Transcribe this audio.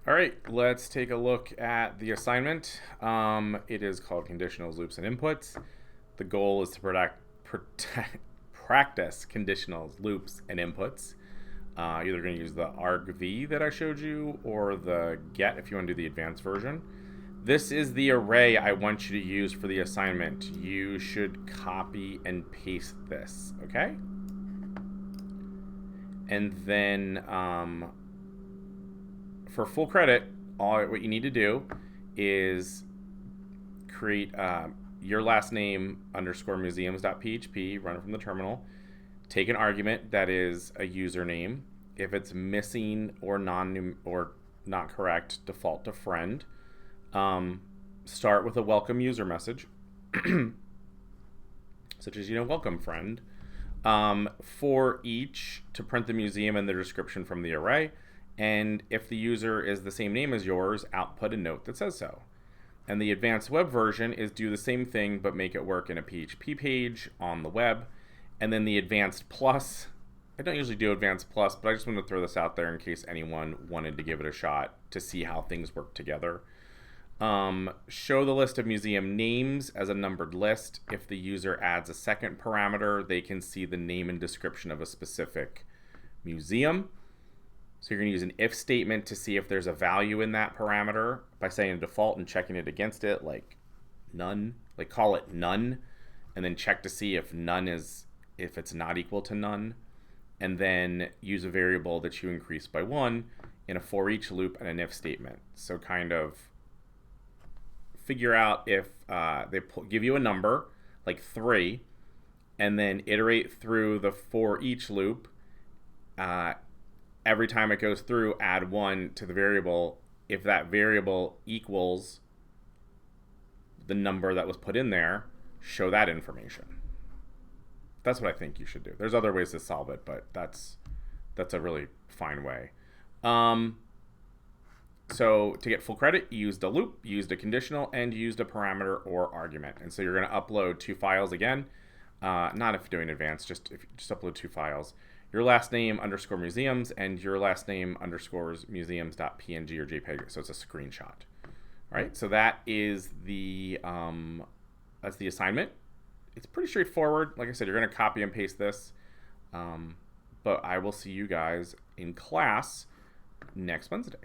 All right, let's take a look at the assignment. It is called Conditionals, Loops, and Inputs. The goal is to practice conditionals, loops, and inputs. You're going to use the argv that I showed you or the get if you want to do the advanced version. This is the array I want you to use for the assignment. You should copy and paste this, okay? And then for full credit, what you need to do is create your last name underscore museums.php, run it from the terminal. Take an argument that is a username. If it's missing or not correct, default to friend. Start with a welcome user message, such as, welcome friend. For each to print the museum and the description from the array. And if the user is the same name as yours, output a note that says so. And the advanced web version is do the same thing, but make it work in a PHP page on the web. And then the advanced plus, I don't usually do advanced plus, but I just want to throw this out there in case anyone wanted to give it a shot to see how things work together. Show the list of museum names as a numbered list. If the user adds a second parameter, they can see the name and description of a specific museum. So you're going to use an if statement to see if there's a value in that parameter by saying default and checking it against it, like none, like call it none, and then check to see if if it's not equal to none, and then use a variable that you increase by 1 in a for each loop and an if statement. So kind of figure out if they give you a number like 3 and then iterate through the for each loop. Every time it goes through, add 1 to the variable. If that variable equals the number that was put in there, show that information. That's what I think you should do. There's other ways to solve it, but that's a really fine way. So to get full credit, you used a loop, used a conditional, and used a parameter or argument. And so you're going to upload 2 files again. Not if you're doing advanced, just upload 2 files. Your last name underscore museums and your last name underscores museums.png or JPEG. So it's a screenshot. All right. So that is that's the assignment. It's pretty straightforward. Like I said, you're going to copy and paste this. But I will see you guys in class next Wednesday.